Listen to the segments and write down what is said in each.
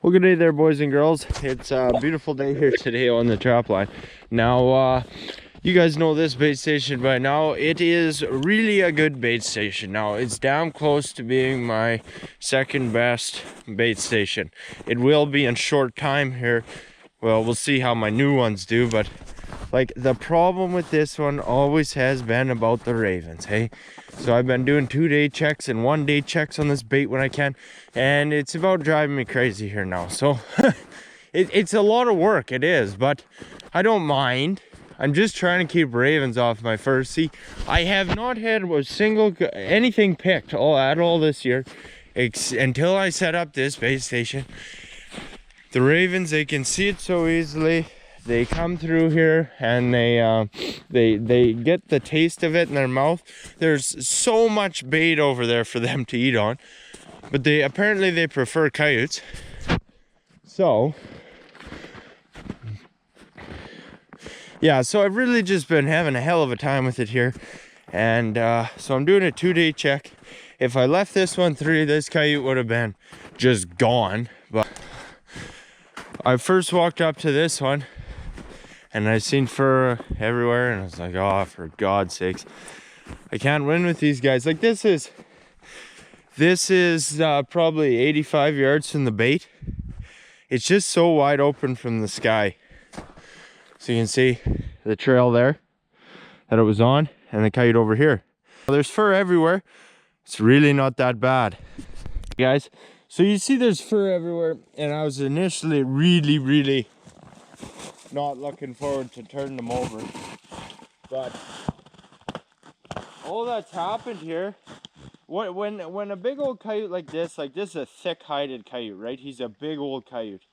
Well, good day there, boys and girls. It's a beautiful day here today on the Trapline. Now, you guys know this bait station by now. It is really a good bait station. Now, it's damn close to being my second best bait station. It will be in short time here. Well, we'll see how my new ones do, but like the problem with this one always has been about the ravens, hey? So I've been doing 2-day checks and 1-day checks on this bait when I can, and it's about driving me crazy here now. So it's a lot of work, it is, but I don't mind. I'm just trying to keep ravens off my fur. See, I have not had a single anything picked at all this year until I set up this bait station. The ravens, they can see it so easily. They come through here and they get the taste of it in their mouth. There's so much bait over there for them to eat on, but apparently they prefer coyotes. So yeah, so I've really just been having a hell of a time with it here, and so I'm doing a 2-day check. If I left this one 3, this coyote would have been just gone. But I first walked up to this one and I seen fur everywhere, and I was like, oh, for God's sakes, I can't win with these guys. Like this is probably 85 yards from the bait. It's just so wide open from the sky. So you can see the trail there that it was on, and the coyote over here. There's fur everywhere. It's really not that bad, guys. So you see there's fur everywhere, and I was initially really not looking forward to turning them over, but all that's happened here, when a big old coyote like this is a thick-hided coyote, right? He's a big old coyote.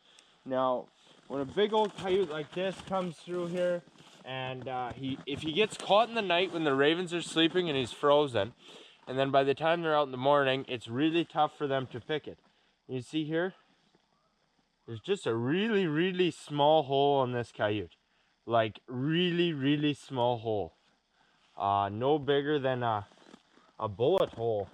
Now when a big old coyote like this comes through here, and if he gets caught in the night when the ravens are sleeping and he's frozen, and then by the time they're out in the morning, it's really tough for them to pick it. You see here, there's just a really small hole on this coyote. Like really small hole. No bigger than a bullet hole.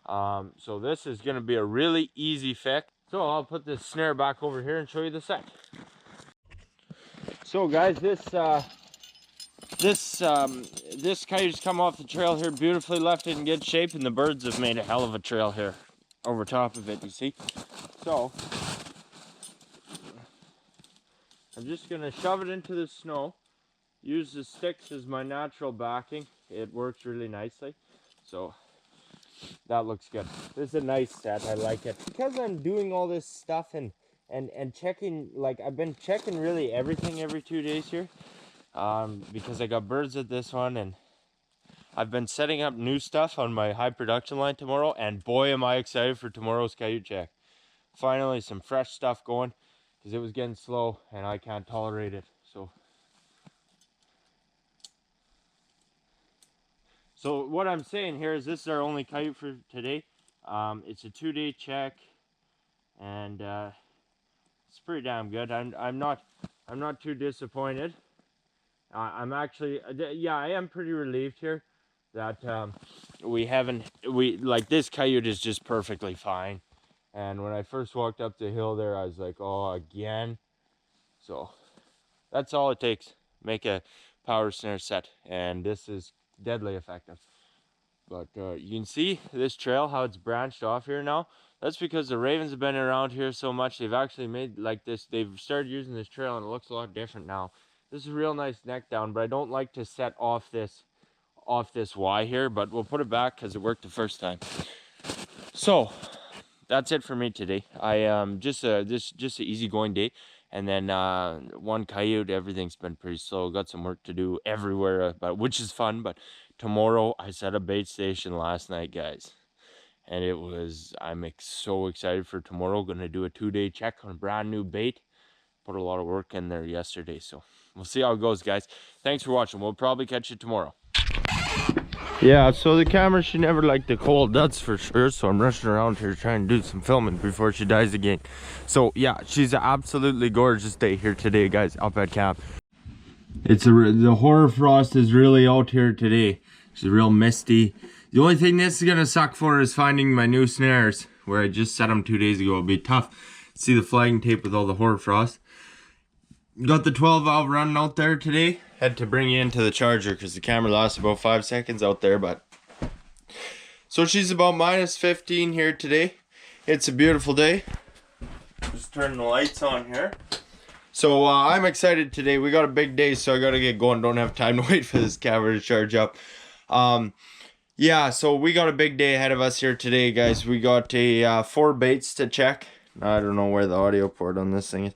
So this is gonna be a really easy fix. So I'll put this snare back over here and show you the set. So guys, this coyote's come off the trail here beautifully, left it in good shape, and the birds have made a hell of a trail here over top of it, you see. So I'm just gonna shove it into the snow, use the sticks as my natural backing. It works really nicely, so that looks good. This is a nice set, I like it. Because I'm doing all this stuff and checking, like I've been checking really everything every 2 days here, because I got birds at this one, and I've been setting up new stuff on my high production line tomorrow, and boy am I excited for tomorrow's coyote check. Finally some fresh stuff going, because it was getting slow and I can't tolerate it. So what I'm saying here is this is our only coyote for today. It's a 2-day check, and it's pretty damn good. I'm not too disappointed. I'm actually, yeah, I am pretty relieved here that this coyote is just perfectly fine. And when I first walked up the hill there, I was like, oh, again. So that's all it takes. Make a power snare set, and this is deadly effective. But you can see this trail, how it's branched off here now. That's because the ravens have been around here so much. They've actually made like this. They've started using this trail, and it looks a lot different now. This is a real nice neck down, but I don't like to set off this Y here, but we'll put it back because it worked the first time. So that's it for me today. I just an easygoing day, and then one coyote. Everything's been pretty slow. Got some work to do everywhere, but which is fun. But tomorrow I set a bait station last night, guys, and I'm so excited for tomorrow. Gonna do a 2-day check on a brand new bait. Put a lot of work in there yesterday, so we'll see how it goes, guys. Thanks for watching. We'll probably catch you tomorrow. Yeah, so the camera, she never liked the cold, that's for sure. So I'm rushing around here trying to do some filming before she dies again. So yeah, she's an absolutely gorgeous day here today, guys, up at camp. The horror frost is really out here today. It's real misty. The only thing this is gonna suck for is finding my new snares, where I just set them 2 days ago. It'll be tough. See the flagging tape with all the hoarfrost. Got the 12 valve running out there today. Had to bring you into the charger because the camera lost about 5 seconds out there, but so she's about -15 here today. It's a beautiful day. Just turn the lights on here. So I'm excited today. We got a big day, so I gotta get going. Don't have time to wait for this camera to charge up. Yeah, so we got a big day ahead of us here today, guys. We got a 4 baits to check. I don't know where the audio port on this thing is.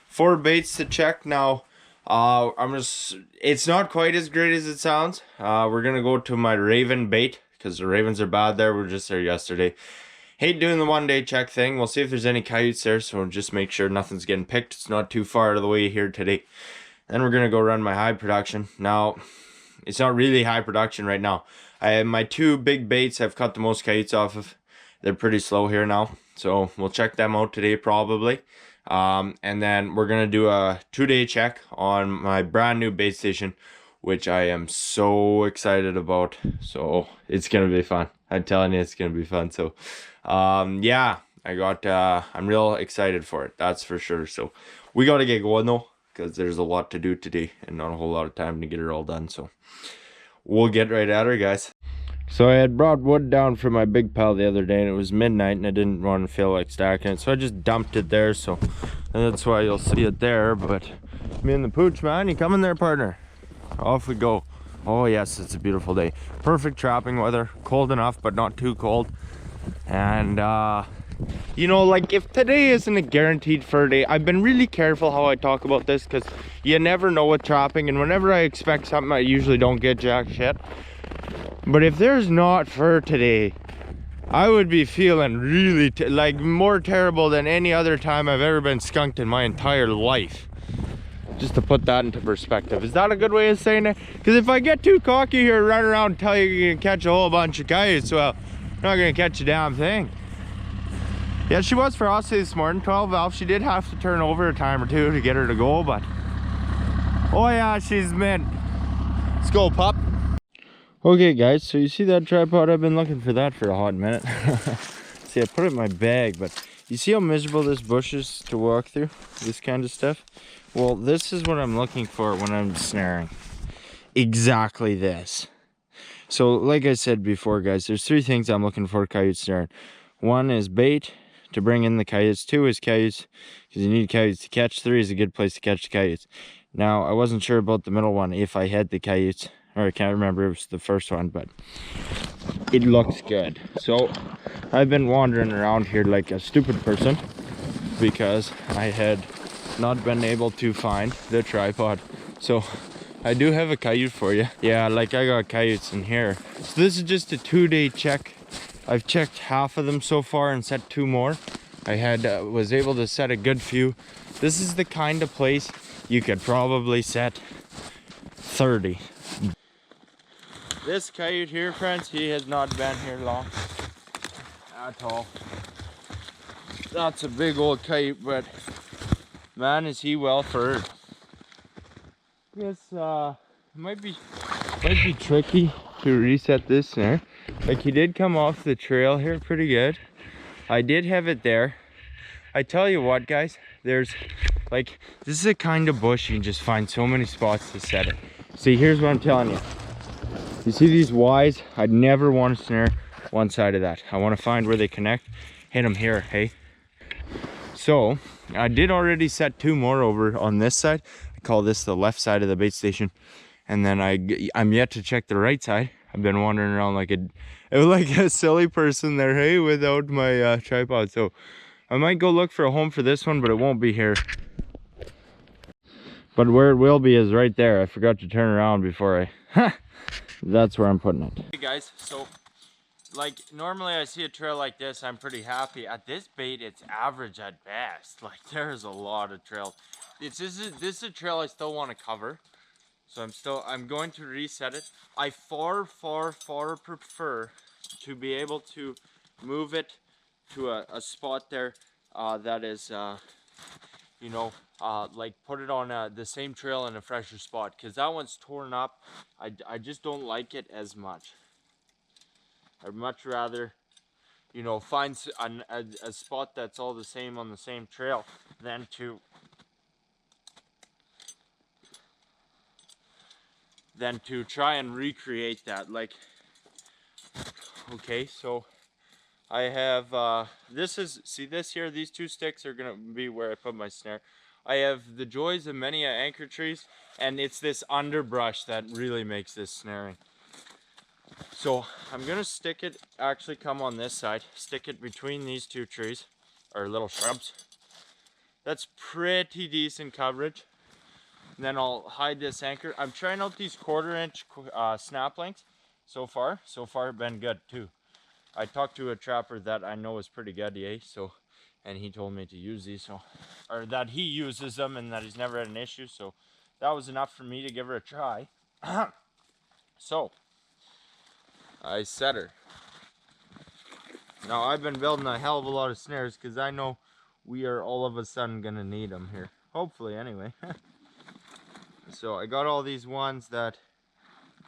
4 baits to check now. It's not quite as great as it sounds. We're gonna go to my raven bait because the ravens are bad there. We were just there yesterday. Hate doing the 1-day check thing. We'll see if there's any coyotes there, so just make sure nothing's getting picked. It's not too far out of the way here today. Then we're gonna go run my high production. Now, it's not really high production right now. I have my 2 big baits I've cut the most coyotes off of. They're pretty slow here now, so we'll check them out today probably. And then we're gonna do a 2-day check on my brand new bait station, which I am so excited about. So it's gonna be fun. I'm telling you, it's gonna be fun. So yeah, I'm real excited for it, that's for sure. So we gotta get going though, because there's a lot to do today and not a whole lot of time to get it all done. So we'll get right at her, guys. So I had brought wood down for my big pile the other day, and it was midnight and I didn't want to feel like stacking it, so I just dumped it there. So and that's why you'll see it there. But me and the pooch, man, you coming there, partner? Off we go. Oh yes, it's a beautiful day. Perfect trapping weather. Cold enough but not too cold. And you know, like, if today isn't a guaranteed fur day, I've been really careful how I talk about this, because you never know with trapping, and whenever I expect something I usually don't get jack shit. But if there's not fur today, I would be feeling really like more terrible than any other time I've ever been skunked in my entire life. Just to put that into perspective. Is that a good way of saying it? Because if I get too cocky here, run around and tell you you're gonna catch a whole bunch of coyotes, well, I'm not gonna catch a damn thing. Yeah, she was frosty this morning, 12 valve. She did have to turn over a time or two to get her to go, but oh yeah, she's mint. Let's go, pup. Okay guys, so you see that tripod? I've been looking for that for a hot minute. See, I put it in my bag, but you see how miserable this bush is to walk through? This kind of stuff? Well, this is what I'm looking for when I'm snaring. Exactly this. So like I said before, guys, there's 3 things I'm looking for coyote snaring. 1 is bait to bring in the coyotes. 2 is coyotes, because you need coyotes to catch. 3 is a good place to catch the coyotes. Now, I wasn't sure about the middle one, if I had the coyotes, or I can't remember, it was the first one, but it looks good. So I've been wandering around here like a stupid person because I had not been able to find the tripod. So I do have a coyote for you. Yeah, like I got coyotes in here. So this is just a 2-day check. I've checked half of them so far and set 2 more. I was able to set a good few. This is the kind of place you could probably set 30. This coyote here, friends, he has not been here long at all. That's a big old coyote, but man, is he well furred. Yes, might be tricky to reset this snare. Like, he did come off the trail here pretty good. I did have it there. I tell you what, guys, there's like, this is a kind of bush you can just find so many spots to set it. See, here's what I'm telling you. You see these Ys? I'd never want to snare one side of that. I want to find where they connect, hit them here, hey? So I did already set 2 more over on this side. I call this the left side of the bait station. And then I'm yet to check the right side. I've been wandering around like a silly person there, hey, without my tripod. So I might go look for a home for this one, but it won't be here. But where it will be is right there. I forgot to turn around before I... That's where I'm putting it. Hey guys, so like normally I see a trail like this, I'm pretty happy. At this bait, it's average at best. Like, there's a lot of trails. This is a trail I still want to cover. So I'm going to reset it. I far prefer to be able to move it to a spot there that is you know, like put it on the same trail in a fresher spot, because that one's torn up. I just don't like it as much. I'd much rather, you know, find a spot that's all the same on the same trail than to try and recreate that. Like, okay, so I have, see this here, these two sticks are gonna be where I put my snare. I have the joys of many anchor trees, and it's this underbrush that really makes this snaring. So I'm gonna stick it, actually come on this side, stick it between these two trees, or little shrubs. That's pretty decent coverage. And then I'll hide this anchor. I'm trying out these 1/4 inch snap lengths so far. So far been good too. I talked to a trapper that I know is pretty good, yeah, so, and he told me to use these, so, or that he uses them and that he's never had an issue, so that was enough for me to give her a try. So, I set her. Now, I've been building a hell of a lot of snares because I know we are all of a sudden going to need them here. Hopefully, anyway. So, I got all these ones that,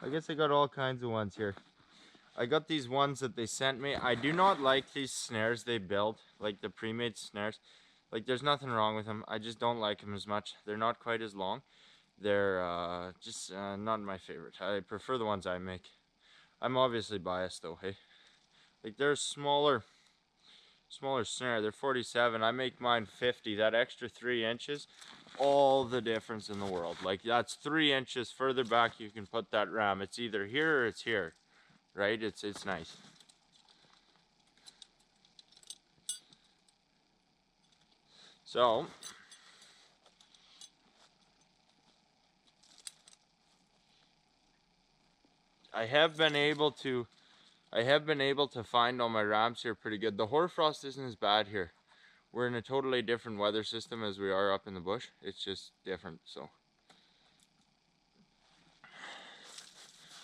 I guess I got all kinds of ones here. I got these ones that they sent me. I do not like these snares they build, like the pre-made snares. Like, there's nothing wrong with them. I just don't like them as much. They're not quite as long. They're just not my favorite. I prefer the ones I make. I'm obviously biased though, hey. Like, they're smaller snare. They're 47. I make mine 50. That extra 3 inches, all the difference in the world. Like, that's 3 inches further back you can put that ram. It's either here or it's here, right? It's nice. So, I have been able to find all my rams here pretty good. The hoarfrost isn't as bad here. We're in a totally different weather system as we are up in the bush. It's just different, so.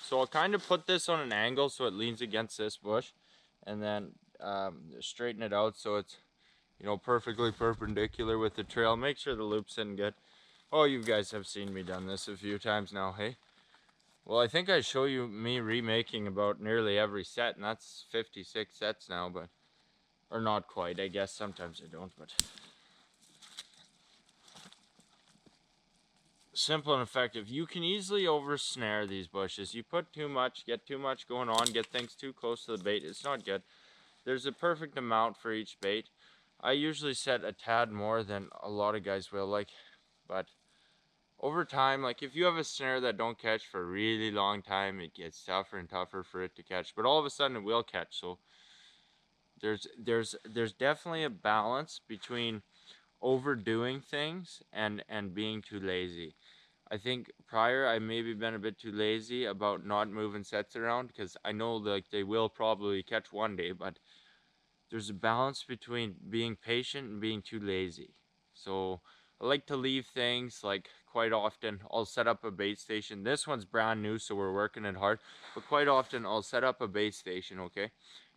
So I'll kind of put this on an angle so it leans against this bush, and then straighten it out so it's, you know, perfectly perpendicular with the trail. Make sure the loop's in good. Oh, you guys have seen me done this a few times now, hey? Well, I think I show you me remaking about nearly every set, and that's 56 sets now, but, or not quite, I guess. Sometimes I don't, but. Simple and effective. You can easily over snare these bushes. You put too much, get too much going on, get things too close to the bait. It's not good. There's a perfect amount for each bait. I usually set a tad more than a lot of guys will, like, but over time, like, if you have a snare that don't catch for a really long time, it gets tougher and tougher for it to catch. But all of a sudden, it will catch. So there's definitely a balance between overdoing things and being too lazy. I think prior I maybe been a bit too lazy about not moving sets around because I know like they will probably catch one day, but there's a balance between being patient and being too lazy. So I like to leave things, like quite often I'll set up a bait station. This one's brand new, so we're working it hard, but quite often I'll set up a bait station, okay?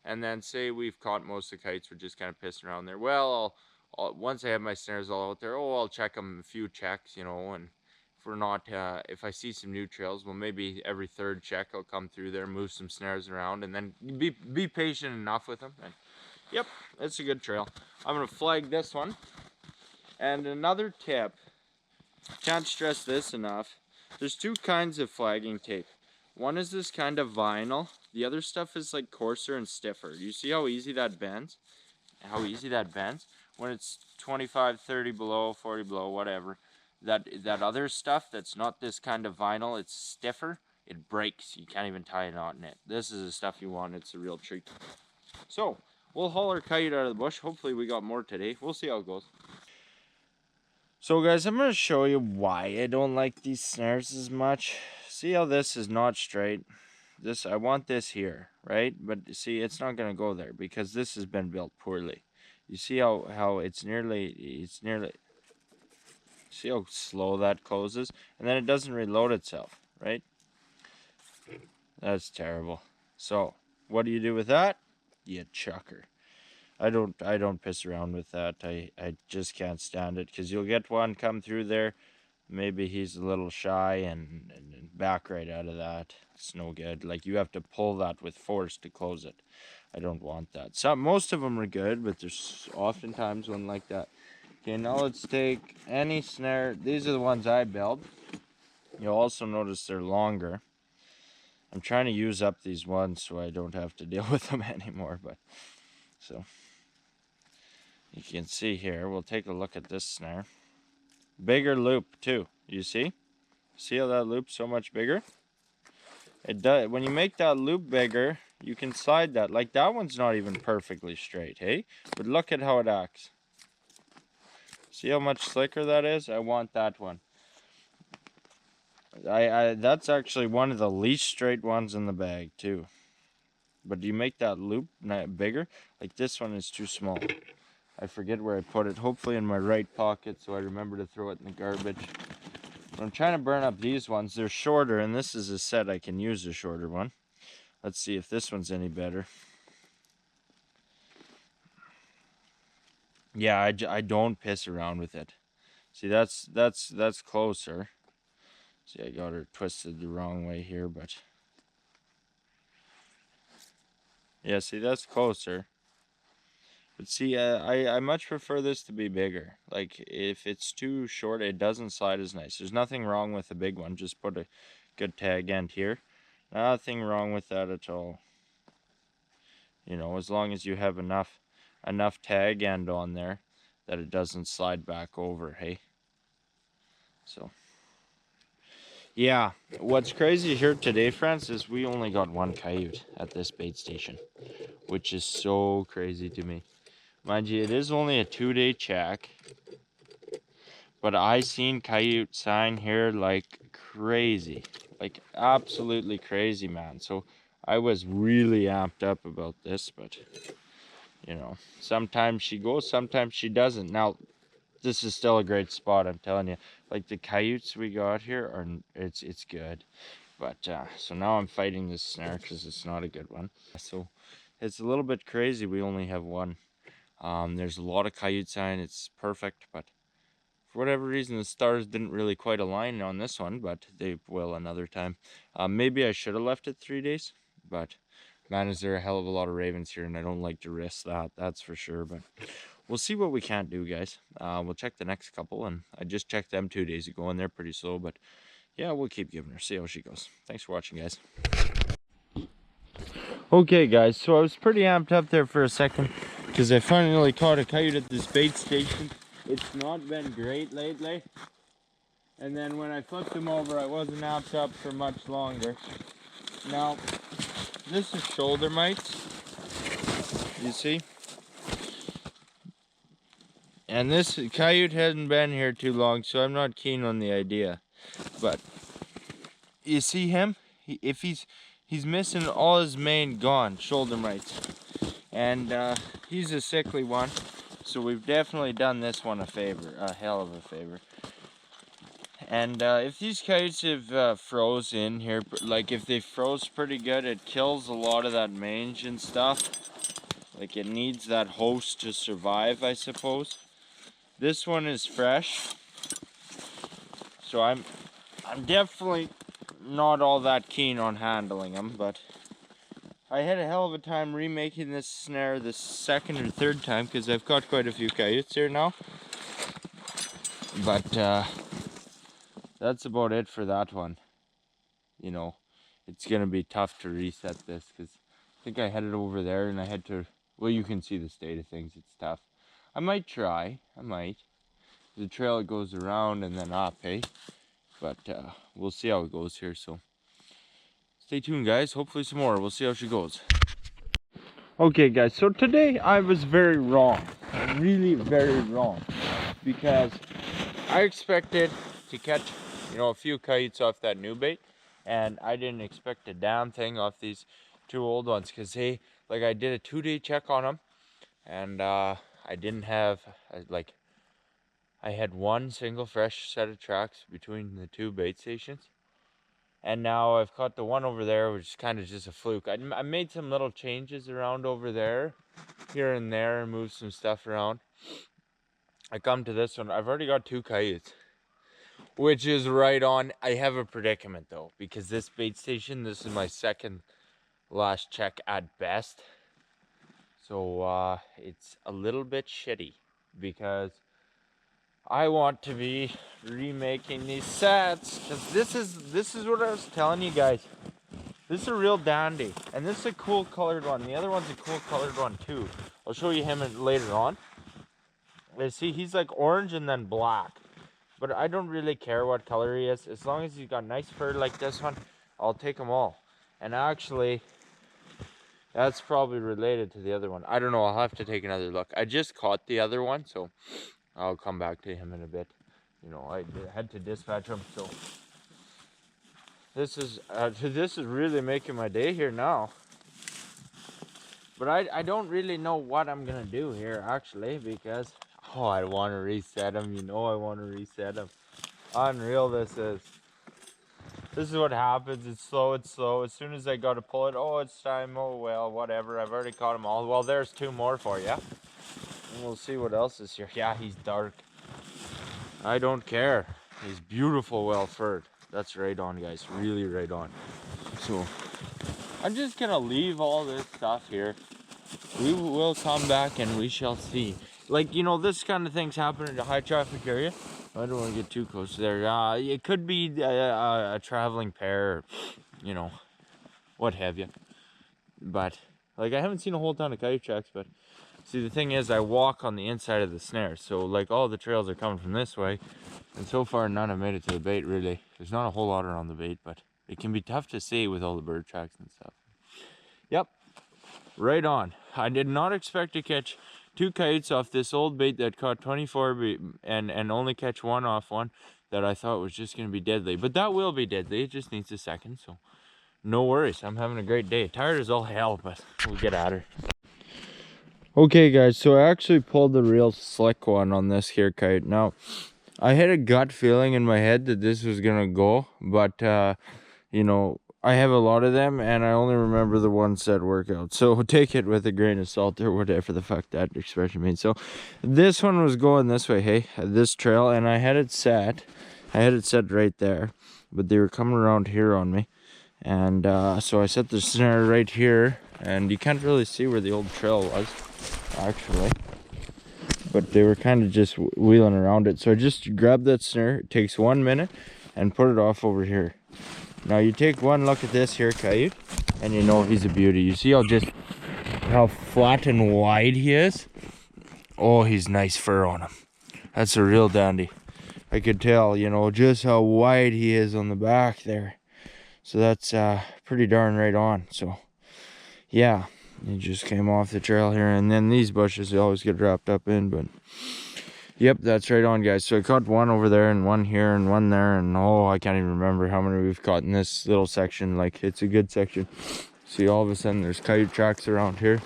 And then say we've caught most of the kites, we're just kind of pissing around there. Well, once I have my snares all out there, I'll check them a few checks, you know, and if we're not, if I see some new trails, well, maybe every third check I'll come through there, move some snares around, and then be patient enough with them. And yep, it's a good trail. I'm gonna flag this one. And another tip, can't stress this enough, there's two kinds of flagging tape. One is this kind of vinyl. The other stuff is like coarser and stiffer. You see how easy that bends? How easy that bends? When it's 25, 30 below, 40 below, whatever. That other stuff that's not this kind of vinyl, it's stiffer, it breaks. You can't even tie a knot in it. This is the stuff you want. It's a real treat. So, we'll haul our coyote out of the bush. Hopefully we got more today. We'll see how it goes. So guys, I'm going to show you why I don't like these snares as much. See how this is not straight? I want this here, right? But see, it's not going to go there because this has been built poorly. You see how it's nearly, see how slow that closes? And then it doesn't reload itself, right? That's terrible. So, what do you do with that? You chucker. I don't piss around with that. I just can't stand it because you'll get one come through there. Maybe he's a little shy and back right out of that. It's no good. Like, you have to pull that with force to close it. I don't want that. Most of them are good, but there's oftentimes one like that. Okay, now let's take any snare. These are the ones I built. You'll also notice they're longer. I'm trying to use up these ones so I don't have to deal with them anymore. But so you can see here, we'll take a look at this snare. Bigger loop too. You see? See how that loop's so much bigger? It does. When you make that loop bigger, you can slide that. Like that one's not even perfectly straight, hey? But look at how it acts. See how much slicker that is? I want that one. That's actually one of the least straight ones in the bag too. But do you make that loop bigger? Like this one is too small. I forget where I put it. Hopefully in my right pocket so I remember to throw it in the garbage. But I'm trying to burn up these ones. They're shorter, and this is a set I can use a shorter one. Let's see if this one's any better. Yeah, I don't piss around with it. See, that's closer. See, I got her twisted the wrong way here, but yeah, see, that's closer. But see, I much prefer this to be bigger. Like, if it's too short, it doesn't slide as nice. There's nothing wrong with a big one. Just put a good tag end here. Nothing wrong with that at all. You know, as long as you have enough tag end on there that it doesn't slide back over, hey? So, yeah. What's crazy here today, friends, is we only got one coyote at this bait station, which is so crazy to me. Mind you, it is only a 2-day check, but I seen coyote sign here like crazy, like absolutely crazy, man. So I was really amped up about this, but you know, sometimes she goes, sometimes she doesn't. Now, this is still a great spot, I'm telling you. Like the coyotes we got here are, it's good. But so now I'm fighting this snare because it's not a good one. So it's a little bit crazy. We only have one. There's a lot of coyote sign. It's perfect, but for whatever reason, the stars didn't really quite align on this one, but they will another time. Maybe I should have left it 3 days, but man, is there a hell of a lot of ravens here, and I don't like to risk that, that's for sure. But we'll see what we can't do, guys. We'll check the next couple, and I just checked them 2 days ago, and they're pretty slow, but yeah, we'll keep giving her, see how she goes. Thanks for watching, guys. Okay, guys, so I was pretty amped up there for a second because I finally caught a coyote at this bait station. It's not been great lately. And then when I flipped him over, I wasn't amped up for much longer. Now, this is shoulder mites, you see? And this coyote hasn't been here too long, so I'm not keen on the idea. But you see him? If he's missing all his mane, gone, shoulder mites. And he's a sickly one, so we've definitely done this one a favor, a hell of a favor. And if these coyotes have froze in here, like if they froze pretty good, it kills a lot of that mange and stuff. Like it needs that host to survive, I suppose. This one is fresh, so I'm definitely not all that keen on handling them, but I had a hell of a time remaking this snare the second or third time because I've caught quite a few coyotes here now. But that's about it for that one. You know, it's gonna be tough to reset this because I think I had it over there and I had to, well, you can see the state of things. It's tough. I might try. I might. The trail goes around and then up, hey? But we'll see how it goes here, so stay tuned, guys. Hopefully some more. We'll see how she goes. Okay, guys, so today I was very wrong. Really very wrong. Because I expected to catch, you know, a few kites off that new bait, and I didn't expect a damn thing off these two old ones because they, like, I did a 2-day check on them, and I didn't have, like, I had one single fresh set of tracks between the two bait stations, and now I've caught the one over there, which is kind of just a fluke. I made some little changes around over there, here and there, and moved some stuff around. I come to this one, I've already got 2 coyotes, which is right on. I have a predicament though, because this bait station, this is my second last check at best. So it's a little bit shitty because I want to be remaking these sets, because this is what I was telling you guys. This is a real dandy, and this is a cool colored one. The other one's a cool colored one too. I'll show you him later on. See, he's like orange and then black, but I don't really care what color he is. As long as he's got nice fur like this one, I'll take them all. And actually, that's probably related to the other one. I don't know, I'll have to take another look. I just caught the other one, so I'll come back to him in a bit. You know, I had to dispatch him, so this is really making my day here now. But I don't really know what I'm gonna do here actually, because I want to reset him. You know, I want to reset him. Unreal, this is. This is what happens. It's slow. It's slow. As soon as I got to pull it, oh, it's time. Oh well, whatever. I've already caught them all. Well, there's 2 more for you. And we'll see what else is here. Yeah, he's dark. I don't care. He's beautiful, well furred. That's right on, guys. Really right on. So I'm just gonna leave all this stuff here. We will come back and we shall see. Like, you know, this kind of things happen in a high traffic area. I don't want to get too close there. It could be a traveling pair, or, you know, what have you. But like, I haven't seen a whole ton of coyote tracks, but see, the thing is, I walk on the inside of the snare, so like all the trails are coming from this way, and so far none have made it to the bait. Really, there's not a whole lot around the bait, but it can be tough to see with all the bird tracks and stuff. Yep, right on. I did not expect to catch 2 coyotes off this old bait that caught 24 and only catch 1 off one that I thought was just going to be deadly. But that will be deadly. It just needs a second, so no worries. I'm having a great day. Tired as all hell, but we'll get at her. Okay, guys, so I actually pulled the real slick one on this here coyote. Now, I had a gut feeling in my head that this was going to go, but, you know, I have a lot of them, and I only remember the ones that work out. So take it with a grain of salt, or whatever the fuck that expression means. So this one was going this way, hey, this trail, and I had it set. I had it set right there, but they were coming around here on me. And so I set the snare right here, and you can't really see where the old trail was, actually. But they were kind of just wheeling around it. So I just grabbed that snare. It takes 1 minute, and put it off over here. Now you take one look at this here coyote, and you know he's a beauty. You see how flat and wide he is? Oh, he's nice fur on him. That's a real dandy. I could tell, you know, just how wide he is on the back there. So that's pretty darn right on. So yeah, he just came off the trail here, and then these bushes they always get wrapped up in, but yep, that's right on, guys. So I caught 1 over there, and 1 here, and 1 there, and oh, I can't even remember how many we've caught in this little section. Like, it's a good section. See, all of a sudden there's coyote tracks around here.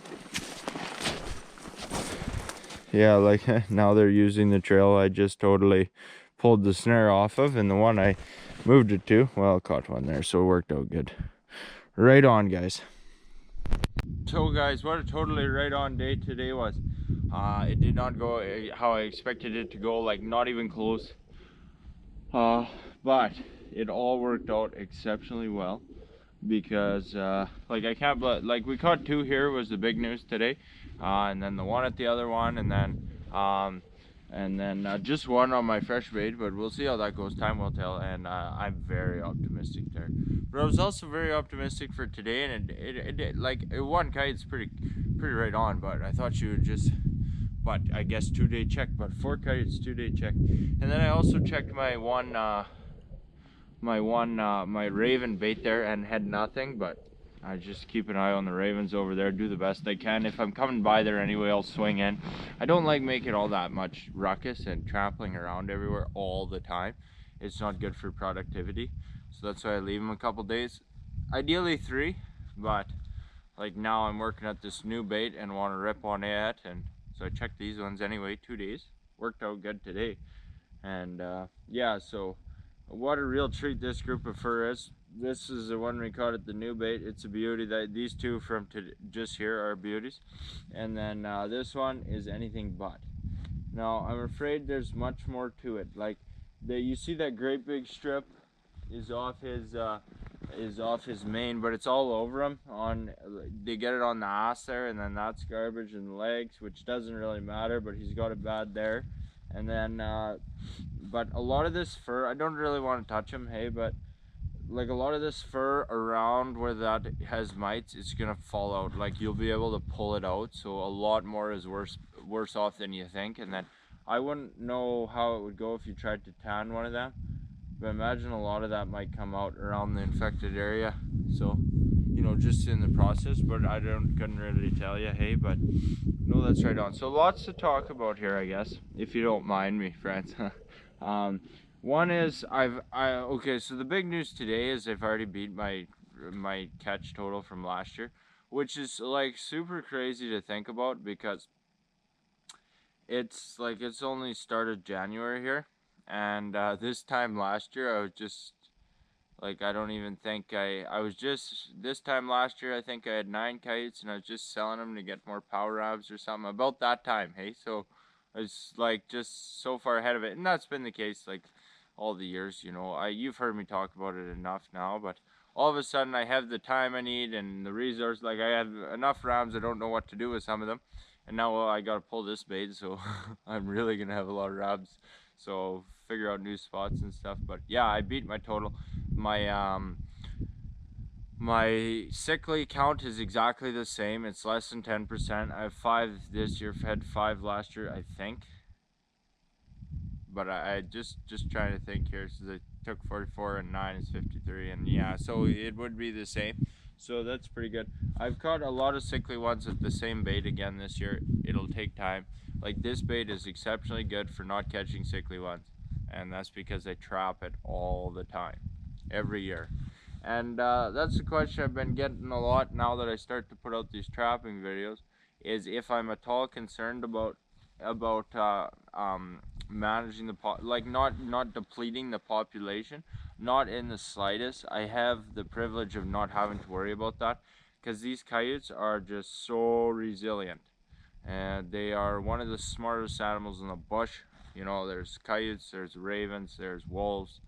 Yeah, like now they're using the trail I just totally pulled the snare off of, and the one I moved it to, well, I caught 1 there, so it worked out good. Right on, guys. So guys, what a totally right on day today was. It did not go how I expected it to go, like not even close. But it all worked out exceptionally well, because like I can't, like we caught 2 here was the big news today, and then the 1 at the other one, and then just 1 on my fresh bait. But we'll see how that goes. Time will tell, and I'm very optimistic there. But I was also very optimistic for today, and it like 1 kite's pretty right on, but I thought she would just, but I guess 2-day check, but 4 kites 2-day check. And then I also checked my my raven bait there and had nothing, but I just keep an eye on the ravens over there, do the best I can. If I'm coming by there anyway, I'll swing in. I don't like making all that much ruckus and trampling around everywhere all the time. It's not good for productivity, so that's why I leave them a couple days, ideally 3. But like now I'm working at this new bait and want to rip on it, and so I checked these ones anyway. 2 days worked out good today. And yeah, so what a real treat this group of fur is. This is the one we caught at the new bait. It's a beauty. That these 2 from just here are beauties, and then this one is anything but. Now I'm afraid there's much more to it. Like you see that great big strip is off his is off his mane, but it's all over him. They get it on the ass there, and then that's garbage in the legs, which doesn't really matter, but he's got it bad there. And then but a lot of this fur, I don't really want to touch him, hey, but like a lot of this fur around where that has mites, it's gonna fall out. Like you'll be able to pull it out, so a lot more is worse off than you think. And then I wouldn't know how it would go if you tried to tan one of them, but imagine a lot of that might come out around the infected area. So, you know, just in the process, but I couldn't really tell you, hey, but no, that's right on. So lots to talk about here, I guess, if you don't mind me, friends. One is okay, so the big news today is I've already beat my catch total from last year, which is like super crazy to think about because it's like it's only started January here, and this time last year I was just like, I don't even think I was just, this time last year, I think I had 9 kites and I was just selling them to get more power abs or something about that time, hey? So I was like just so far ahead of it. And that's been the case like all the years, you know. You've heard me talk about it enough now, but all of a sudden I have the time I need and the resource, like I have enough rams, I don't know what to do with some of them. And now, well, I got to pull this bait, so I'm really going to have a lot of rams. So figure out new spots and stuff. But yeah, I beat my total. My sickly count is exactly the same. It's less than 10%. I have 5 this year. Had 5 last year, I think. But I just trying to think here. So I took 44 and 9 is 53, and yeah, so it would be the same. So that's pretty good. I've caught a lot of sickly ones with the same bait again this year. It'll take time. Like this bait is exceptionally good for not catching sickly ones, and that's because I trap it all the time, every year. And that's the question I've been getting a lot now that I start to put out these trapping videos, is if I'm at all concerned about managing the like not depleting the population. Not in the slightest. I have the privilege of not having to worry about that because these coyotes are just so resilient, and they are one of the smartest animals in the bush. You know, there's coyotes, there's ravens, there's wolves.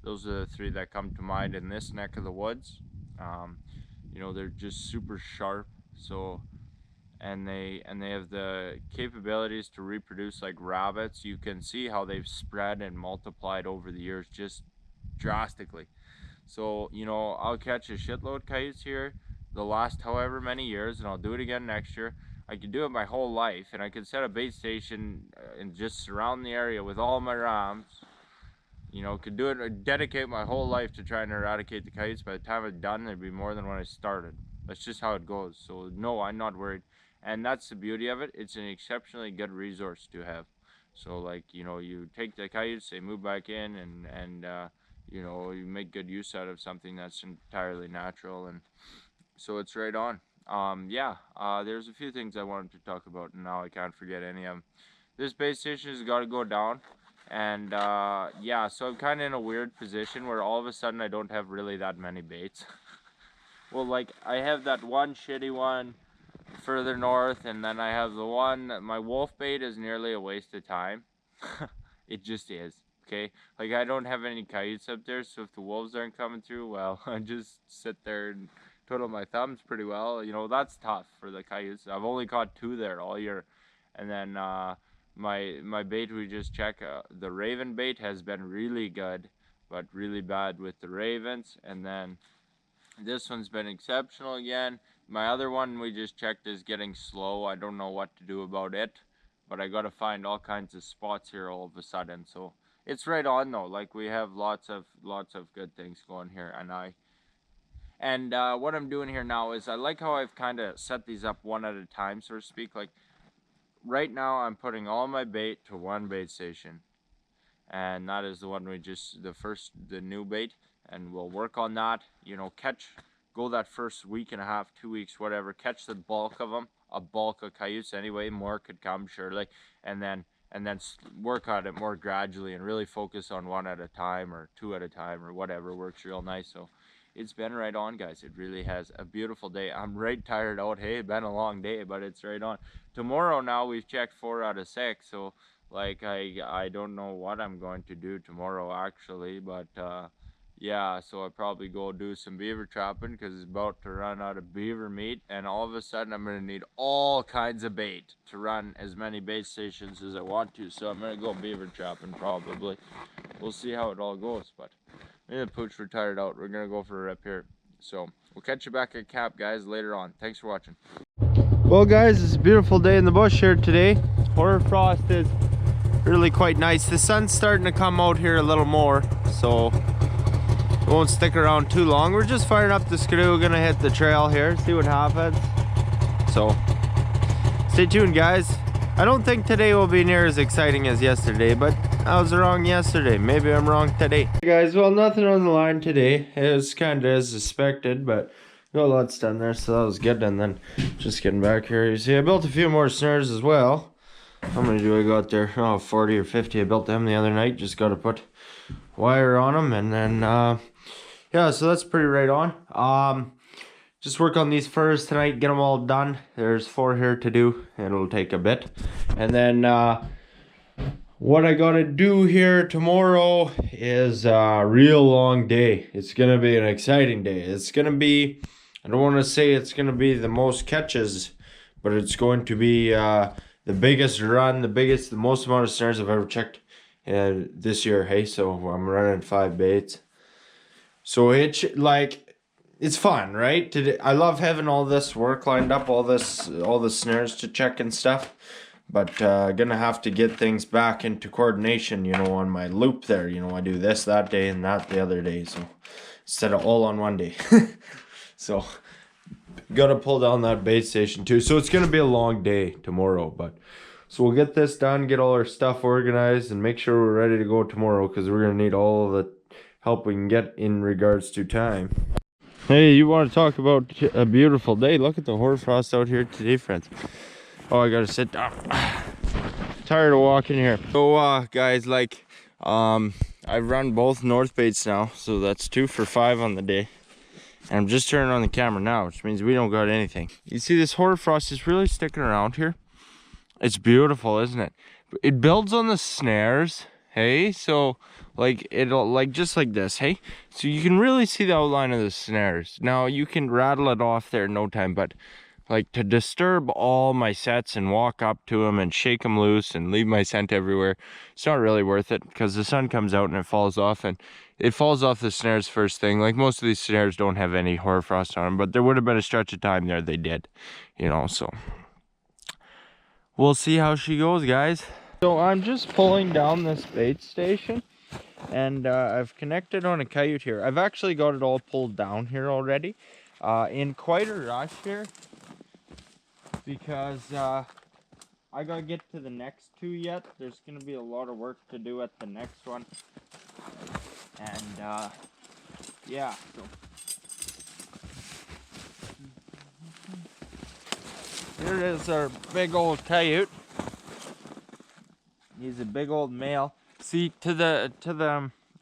Those are the 3 that come to mind in this neck of the woods. um, you know, they're just super sharp. So, and they have the capabilities to reproduce like rabbits. You can see how they've spread and multiplied over the years just drastically. So, you know, I'll catch a shitload coyotes here the last however many years, and I'll do it again next year. I could do it my whole life, and I could set a bait station and just surround the area with all my rams. You know, could do it, dedicate my whole life to trying to eradicate the coyotes. By the time I'm done, there'd be more than when I started. That's just how it goes. So no, I'm not worried. And that's the beauty of it. It's an exceptionally good resource to have. So like, you know, you take the coyotes, they move back in, and you know, you make good use out of something that's entirely natural. And so it's right on. Yeah, there's a few things I wanted to talk about, and now I can't forget any of them. This bait station has got to go down. And yeah, so I'm kind of in a weird position where all of a sudden I don't have really that many baits. Well, like I have that one shitty one further north, and then I have the one, my wolf bait is nearly a waste of time. It just is, okay? Like I don't have any coyotes up there, so if the wolves aren't coming through, well, I just sit there and twiddle my thumbs pretty well. You know, that's tough for the coyotes. I've only caught 2 there all year. And then my bait we just checked, the raven bait has been really good, but really bad with the ravens. And then this one's been exceptional again. My other one we just checked is getting slow. I don't know what to do about it, but I gotta find all kinds of spots here all of a sudden. So it's right on though. Like we have lots of good things going here. And what I'm doing here now is I like how I've kind of set these up one at a time, so to speak. Like right now I'm putting all my bait to one bait station, and that is the one we just, the new bait, and we'll work on that. You know, go that first week and a half, 2 weeks, whatever, catch the bulk of them, a bulk of coyotes anyway. More could come surely, and then work on it more gradually and really focus on 1 at a time or 2 at a time or whatever works real nice. So it's been right on, guys. It really has. A beautiful day. I'm right tired out. Hey, it's been a long day, but it's right on. Tomorrow now we've checked 4 out of 6, so like I don't know what I'm going to do tomorrow actually, but yeah, so I probably go do some beaver trapping because it's about to run out of beaver meat, and all of a sudden I'm gonna need all kinds of bait to run as many bait stations as I want to. So I'm gonna go beaver trapping probably. We'll see how it all goes, but me and the Pooch retired out. We're gonna go for a rip here. So we'll catch you back at camp, guys, later on. Thanks for watching. Well, guys, it's a beautiful day in the bush here today. Hoar frost is really quite nice. The sun's starting to come out here a little more, so it won't stick around too long. We're just firing up the screw. We're gonna hit the trail here, see what happens. So stay tuned, guys. I don't think today will be near as exciting as yesterday, but I was wrong yesterday. Maybe I'm wrong today. Hey guys, well, nothing on the line today. It was kind of as expected, but got lots done there, so that was good. And then just getting back here, you see I built a few more snares as well. How many do I got there? Oh, 40 or 50. I built them the other night. Just got to put wire on them, and then yeah, so that's pretty right on. Just work on these first tonight, get them all done. There's 4 here to do. It'll take a bit. And then what I gotta do here tomorrow is a real long day. It's gonna be an exciting day. It's gonna be, I don't want to say it's gonna be the most catches, but it's going to be the biggest run, the most amount of snares I've ever checked this year. Hey, so I'm running 5 baits. So it's fun, right? Today, I love having all this work lined up, all the snares to check and stuff. But gonna have to get things back into coordination, you know, on my loop there. You know, I do this that day and that the other day, so instead of all on one day. So gotta pull down that bait station too. So it's gonna be a long day tomorrow, but so we'll get this done, get all our stuff organized, and make sure we're ready to go tomorrow because we're gonna need all the help we can get in regards to time. Hey, you want to talk about a beautiful day? Look at the hoarfrost out here today, friends. Oh, I gotta sit down. Tired of walking here. So guys, like I've run both north baits now, so that's 2 for 5 on the day. And I'm just turning on the camera now, which means we don't got anything. You see, this hoarfrost is really sticking around here. It's beautiful, isn't it? It builds on the snares, hey? So like it'll like just like this, hey? So you can really see the outline of the snares. Now you can rattle it off there in no time, but like to disturb all my sets and walk up to them and shake them loose and leave my scent everywhere, it's not really worth it because the sun comes out and it falls off, and it falls off the snares first thing. Like most of these snares don't have any hoarfrost on them, but there would have been a stretch of time there they did, you know. So we'll see how she goes, guys. So I'm just pulling down this bait station, and I've connected on a coyote here. I've actually got it all pulled down here already, in quite a rush here, because I gotta get to the next 2 yet. There's gonna be a lot of work to do at the next one, and yeah, so here is our big old coyote. He's a big old male. See, to the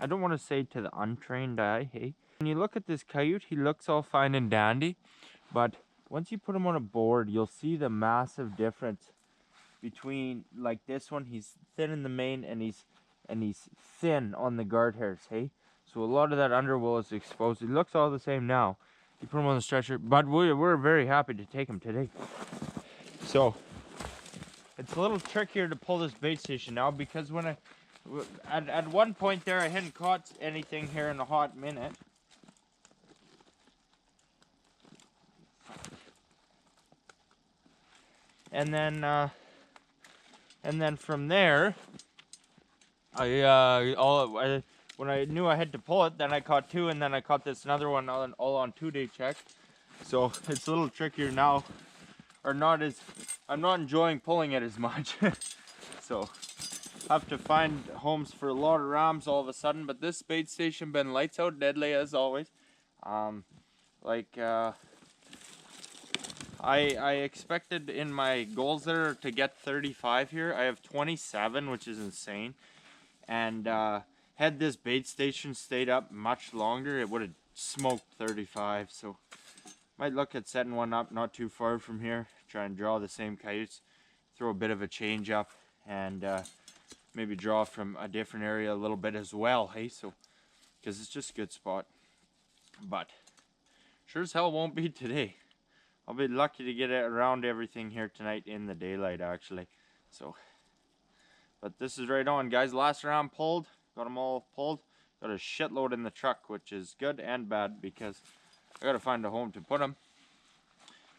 I don't want to say to the untrained eye, hey, when you look at this coyote, he looks all fine and dandy, but once you put him on a board, you'll see the massive difference between, like this one, he's thin in the mane and he's thin on the guard hairs, hey? So a lot of that underwool is exposed. It looks all the same now. You put him on the stretcher, but we're very happy to take him today. So it's a little trickier to pull this bait station now because when at one point there I hadn't caught anything here in a hot minute. And then from there, when I knew I had to pull it, then I caught 2, and then I caught this another one all on 2-day check. So it's a little trickier now, or I'm not enjoying pulling it as much. So have to find homes for a lot of rams all of a sudden. But this bait station been lights out, deadly as always. I expected in my goals there to get 35 here. I have 27, which is insane. And had this bait station stayed up much longer, it would have smoked 35. So might look at setting one up not too far from here. Try and draw the same coyotes. Throw a bit of a change up, and maybe draw from a different area a little bit as well. Hey, so because it's just a good spot. But sure as hell won't be today. I'll be lucky to get around everything here tonight in the daylight, actually. So, but this is right on, guys. Last round pulled, got them all pulled. Got a shitload in the truck, which is good and bad because I gotta find a home to put them.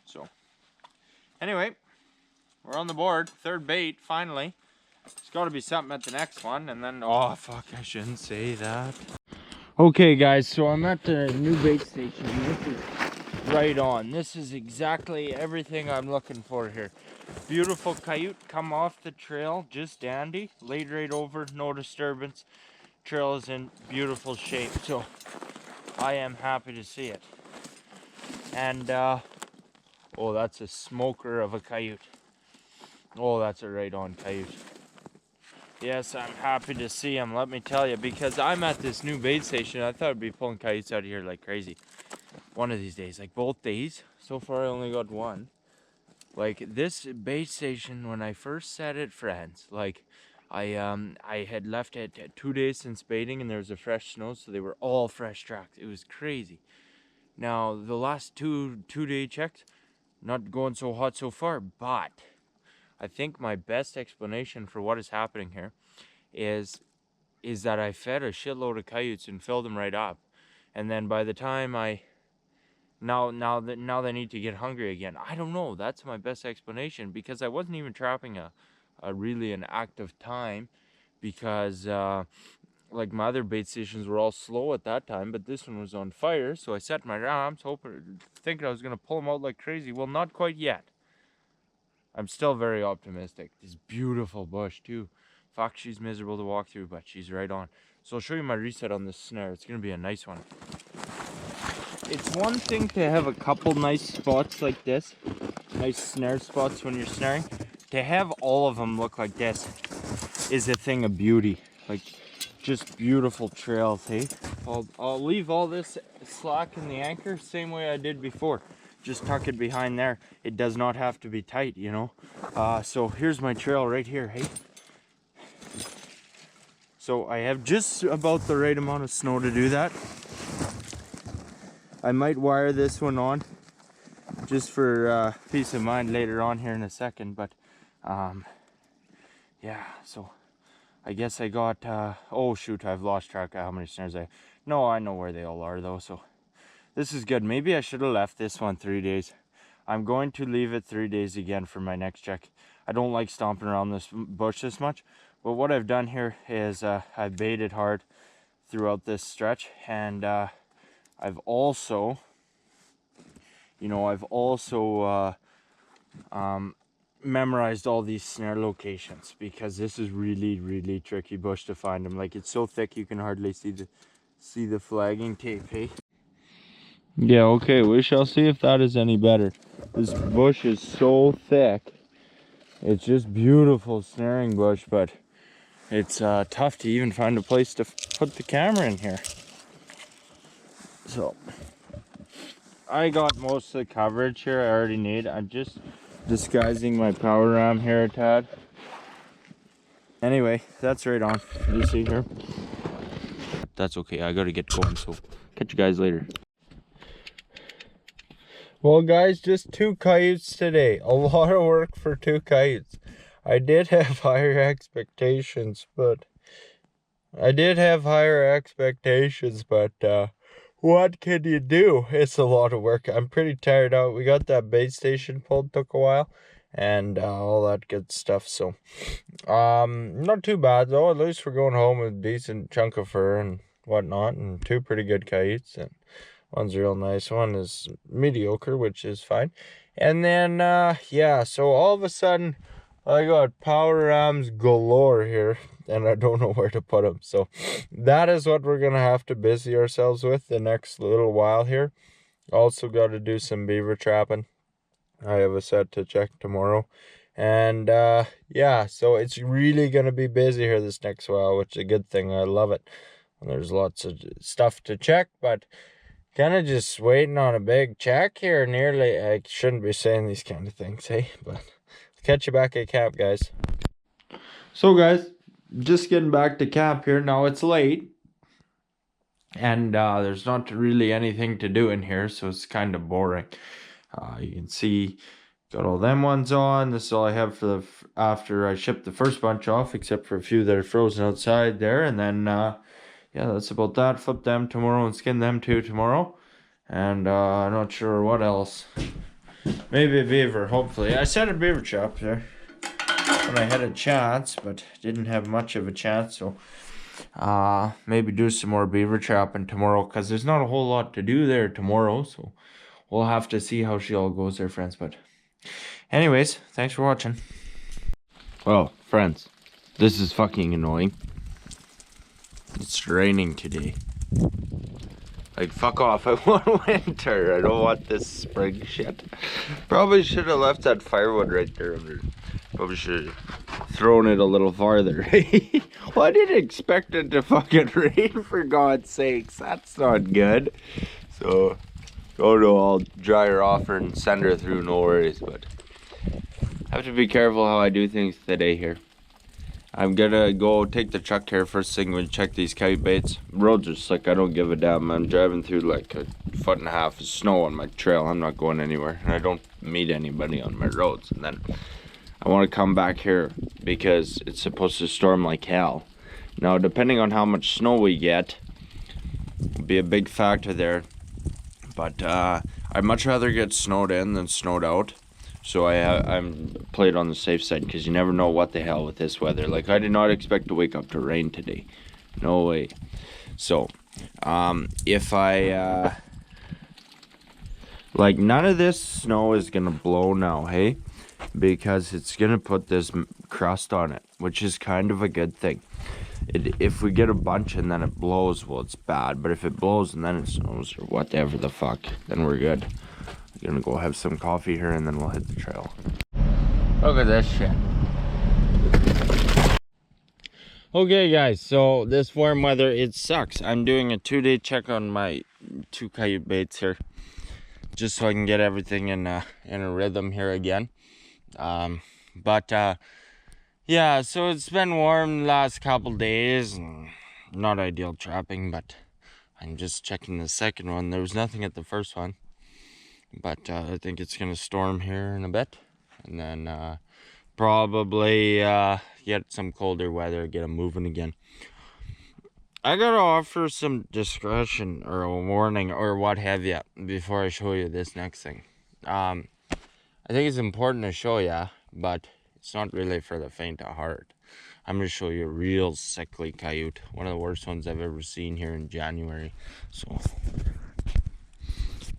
So, anyway, we're on the board. Third bait, finally. There's got to be something at the next one, and then, oh fuck, I shouldn't say that. Okay guys, so I'm at the new bait station. This is right on. This is exactly everything I'm looking for here. Beautiful coyote, come off the trail, just dandy. Laid right over, no disturbance. Trail is in beautiful shape, so I am happy to see it. And oh, that's a smoker of a coyote. Oh, that's a right on coyote. Yes, I'm happy to see him, let me tell you, because I'm at this new bait station. I thought I'd be pulling coyotes out of here like crazy one of these days, like both days. So far I only got one. Like this bait station, when I first set it, friends, like I had left it 2 days since baiting, and there was a fresh snow, so they were all fresh tracks. It was crazy. Now the last two-day checks, not going so hot so far, but I think my best explanation for what is happening here is that I fed a shitload of coyotes and filled them right up, and then by the time now they need to get hungry again. I don't know. That's my best explanation, because I wasn't even trapping a really an active time, because like my other bait stations were all slow at that time, but this one was on fire. So I set my rams, thinking I was gonna pull them out like crazy. Well, not quite yet. I'm still very optimistic. This beautiful bush too. Fuck, she's miserable to walk through, but she's right on. So I'll show you my reset on this snare. It's gonna be a nice one. It's one thing to have a couple nice spots like this, nice snare spots when you're snaring. To have all of them look like this is a thing of beauty. Like, just beautiful trails, hey? I'll leave all this slack in the anchor, same way I did before. Just tuck it behind there. It does not have to be tight, you know? So here's my trail right here, hey? So I have just about the right amount of snow to do that. I might wire this one on just for peace of mind later on here in a second, but yeah, so I guess I got, oh shoot, I've lost track of how many snares I have. No, I know where they all are though, so this is good. Maybe I should have left this one 3 days. I'm going to leave it 3 days again for my next check. I don't like stomping around this bush this much, but what I've done here is I've baited hard throughout this stretch, and I've also, you know, memorized all these snare locations, because this is really tricky bush to find them. Like, it's so thick you can hardly see the flagging tape, hey? Yeah, okay, we shall see if that is any better. This bush is so thick. It's just beautiful snaring bush, but it's tough to even find a place to put the camera in here. So I got most of the coverage here I already need. I'm just disguising my power ram here a tad. Anyway, that's right on. You see here? That's okay, I gotta get going, so catch you guys later. Well guys, just 2 coyotes today. A lot of work for 2 coyotes. I did have higher expectations, but what can you do? It's a lot of work. I'm pretty tired out. We got that bait station pulled, took a while, and all that good stuff. So not too bad though. At least we're going home with a decent chunk of fur and whatnot, and 2 pretty good coyotes, and one's real nice, one is mediocre, which is fine. And then yeah, so all of a sudden I got power rams galore here, and I don't know where to put them. So that is what we're gonna have to busy ourselves with the next little while here. Also got to do some beaver trapping. I have a set to check tomorrow, and yeah, so it's really gonna be busy here this next while, which is a good thing. I love it. And there's lots of stuff to check, but kind of just waiting on a big check here. Nearly, I shouldn't be saying these kind of things, hey, but catch you back at camp, guys. So guys, just getting back to camp here. Now it's late. And there's not really anything to do in here, so it's kind of boring. You can see, got all them ones on. This is all I have for the after I ship the first bunch off, except for a few that are frozen outside there. And then, yeah, that's about that. Flip them tomorrow and skin them too tomorrow. And I'm not sure what else. Maybe a beaver, hopefully. I set a beaver trap there when I had a chance, but didn't have much of a chance, so maybe do some more beaver trapping tomorrow, because there's not a whole lot to do there tomorrow, so we'll have to see how she all goes there, friends. But anyways, thanks for watching. Well, friends, this is fucking annoying. It's raining today. Like, fuck off. I want winter. I don't want this spring shit. Probably should have left that firewood right there under. Probably should have thrown it a little farther. Well, I didn't expect it to fucking rain, for God's sakes. That's not good. So, oh no, I'll dry her off and send her through, no worries. But I have to be careful how I do things today here. I'm gonna go take the truck here first thing and check these coyote baits. Roads are slick, I don't give a damn. I'm driving through like a foot and a half of snow on my trail. I'm not going anywhere, and I don't meet anybody on my roads. And then I want to come back here because it's supposed to storm like hell. Now, depending on how much snow we get, will be a big factor there. But I'd much rather get snowed in than snowed out. So I'm played on the safe side, because you never know what the hell with this weather. Like, I did not expect to wake up to rain today. No way. So, if I, like, none of this snow is going to blow now, hey? Because it's going to put this crust on it, which is kind of a good thing. If we get a bunch and then it blows, well, it's bad. But if it blows and then it snows or whatever the fuck, then we're good. I'm gonna go have some coffee here and then we'll hit the trail. Look at this shit. Okay guys, so this warm weather, it sucks. I'm doing a 2-day check on my 2 coyote baits here, just so I can get everything in a rhythm here again. Yeah, so it's been warm the last couple days, and not ideal trapping, but I'm just checking the second one. There was nothing at the first one. But I think it's going to storm here in a bit. And then probably get some colder weather, get them moving again. I got to offer some discretion or a warning or what have you before I show you this next thing. I think it's important to show you, but it's not really for the faint of heart. I'm going to show you a real sickly coyote. One of the worst ones I've ever seen here in January. So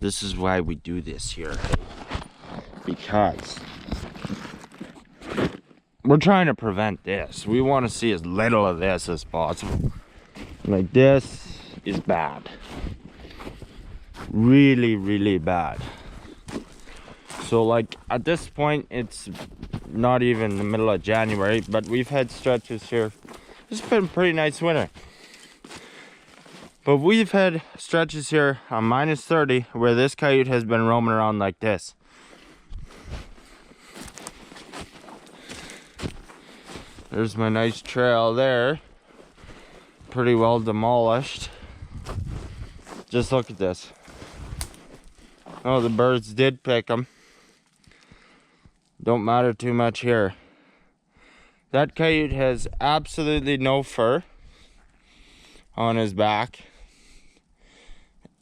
this is why we do this here, because we're trying to prevent this. We want to see as little of this as possible. Like, this is bad, really, really bad. So like at this point, it's not even the middle of January, but we've had stretches here. It's been a pretty nice winter. But we've had stretches here on -30 where this coyote has been roaming around like this. There's my nice trail there. Pretty well demolished. Just look at this. Oh, the birds did pick them. Don't matter too much here. That coyote has absolutely no fur on his back.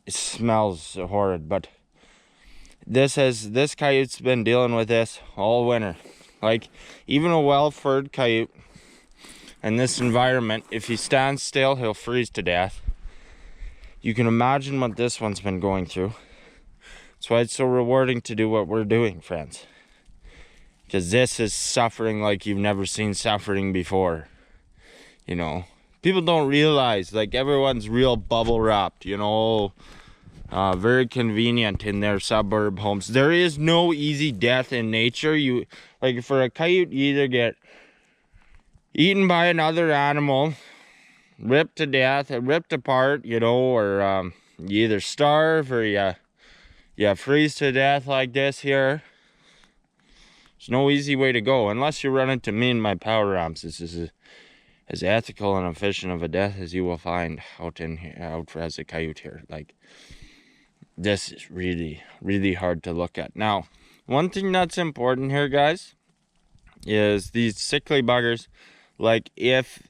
It smells horrid, but this coyote's been dealing with this all winter. Like, even a well-furred coyote in this environment, if he stands still, he'll freeze to death. You can imagine what this one's been going through. That's why it's so rewarding to do what we're doing, friends. Because this is suffering like you've never seen suffering before. You know, people don't realize, like, everyone's real bubble wrapped, you know, very convenient in their suburb homes. There is no easy death in nature. You, like, for a coyote, you either get eaten by another animal, ripped to death, ripped apart, you know, or you either starve or you freeze to death like this here. There's no easy way to go unless you run into me and my power amps. This is as ethical and efficient of a death as you will find out as a coyote here. Like, this is really, really hard to look at. Now, one thing that's important here, guys, is these sickly buggers. Like, if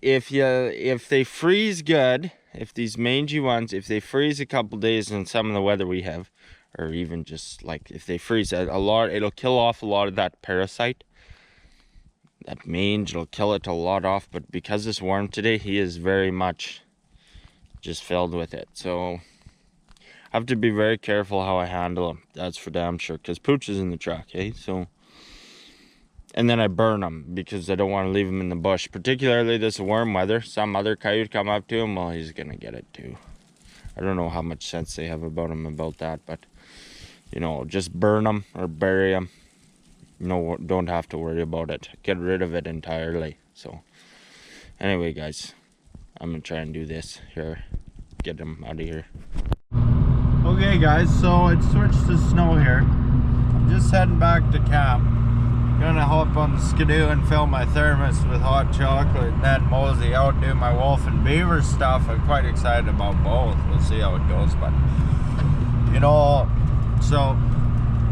they freeze good, if these mangy ones, if they freeze a couple days in some of the weather we have, or even just like if they freeze a lot, it'll kill off a lot of that parasite. That mange, it'll kill it a lot off, but because it's warm today, he is very much just filled with it. So I have to be very careful how I handle him. That's for damn sure, because Pooch is in the truck, eh? So, and then I burn him because I don't want to leave him in the bush, particularly this warm weather. Some other coyote come up to him, well, he's gonna get it too. I don't know how much sense they have about him about that, but you know, just burn them or bury them. No, don't have to worry about it. Get rid of it entirely. So anyway, guys, I'm gonna try and do this here, get them out of here. Okay, guys, so it switched to snow here. I'm just heading back to camp. Gonna hop on the skidoo and fill my thermos with hot chocolate, and then mosey out, do my wolf and beaver stuff. I'm quite excited about both. We'll see how it goes, but you know, so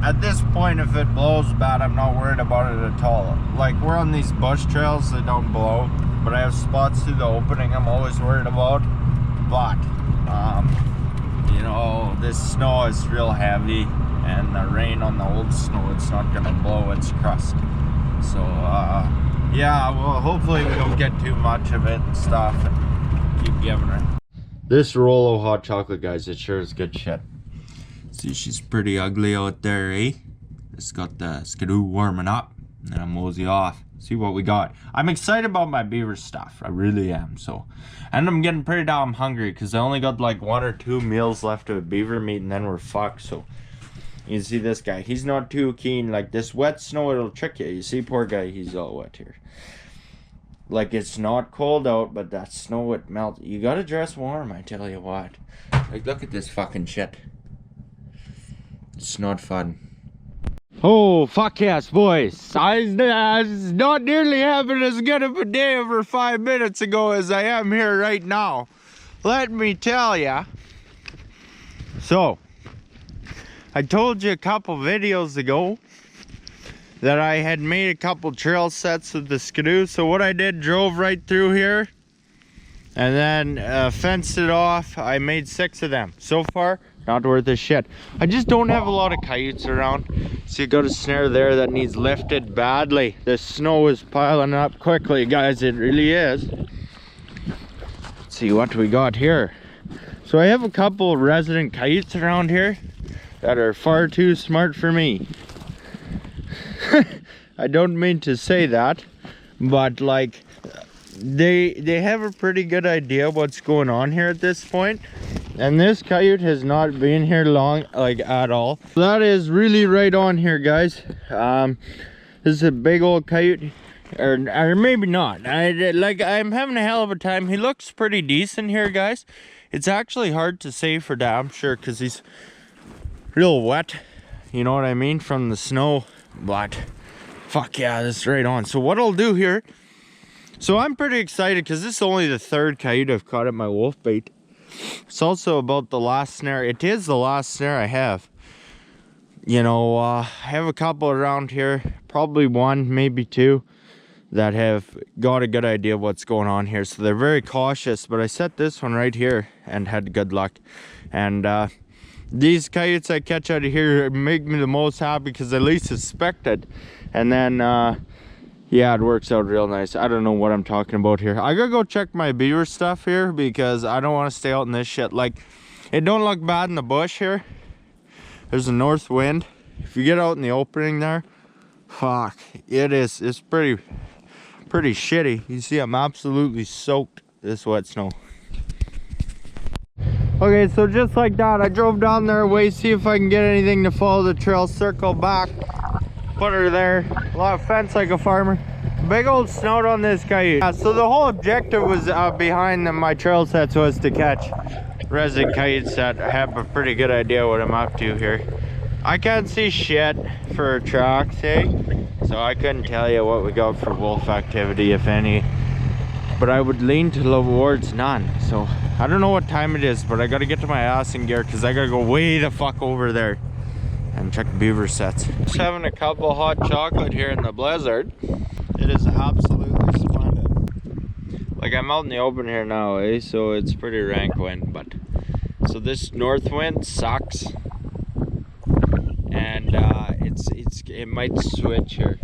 at this point, if it blows bad, I'm not worried about it at all. Like, we're on these bush trails that don't blow, but I have spots through the opening I'm always worried about. But you know, this snow is real heavy, and the rain on the old snow, it's not gonna blow its crust. So yeah, well, hopefully we don't get too much of it and stuff, and keep giving her. This roll of hot chocolate, guys, it sure is good shit. See, she's pretty ugly out there, eh? Just got the skidoo warming up, and then I'm mosey off. See what we got. I'm excited about my beaver stuff. I really am. So, and I'm getting pretty damn hungry because I only got like 1 or 2 meals left of beaver meat, and then we're fucked. So, you see this guy. He's not too keen. Like, this wet snow, it'll trick you. You see, poor guy, he's all wet here. Like, it's not cold out, but that snow, it melts. You gotta dress warm, I tell you what. Like, look at this fucking shit. It's not fun. Oh, fuck yes, boys. I was not nearly having as good of a day over 5 minutes ago as I am here right now. Let me tell ya. So, I told you a couple videos ago that I had made a couple trail sets with the skidoo. So what I did, drove right through here and then fenced it off. I made 6 of them. So far, not worth a shit. I just don't have a lot of coyotes around. So you got a snare there that needs lifted badly. The snow is piling up quickly, guys. It really is. Let's see what we got here. So I have a couple resident coyotes around here that are far too smart for me. I don't mean to say that, but like they have a pretty good idea what's going on here at this point. And this coyote has not been here long, like at all. That is really right on here, guys. This is a big old coyote, or maybe not. I'm having a hell of a time. He looks pretty decent here, guys. It's actually hard to say for damn sure because he's real wet. You know what I mean, from the snow. But fuck yeah, this is right on. So what I'll do here. So I'm pretty excited because this is only the 3rd coyote I've caught at my wolf bait. It's also about the last snare. It is the last snare I have. You know, I have a couple around here, probably 1, maybe 2, that have got a good idea of what's going on here. So they're very cautious, but I set this one right here and had good luck. And these coyotes I catch out of here make me the most happy because I least suspected. And then, yeah, it works out real nice. I don't know what I'm talking about here. I gotta go check my beaver stuff here because I don't want to stay out in this shit. Like, it don't look bad in the bush here. There's a north wind. If you get out in the opening there, fuck, it's pretty shitty. You see, I'm absolutely soaked this wet snow. Okay, so just like that, I drove down there, see if I can get anything to follow the trail, circle back, put her there. A lot of fence like a farmer. Big old snout on this coyote. Yeah, so the whole objective was behind my trail sets was to catch resident coyotes that have a pretty good idea what I'm up to here. I can't see shit for tracks, eh? So I couldn't tell you what we got for wolf activity, if any. but I would lean towards none. So I don't know what time it is, but I gotta get to my ass in gear because I gotta go way the fuck over there and check beaver sets. Just having a cup of hot chocolate here in the blizzard. It is absolutely splendid. Like, I'm out in the open here now, eh? So it's pretty rank wind, but so this north wind sucks, and it might switch here.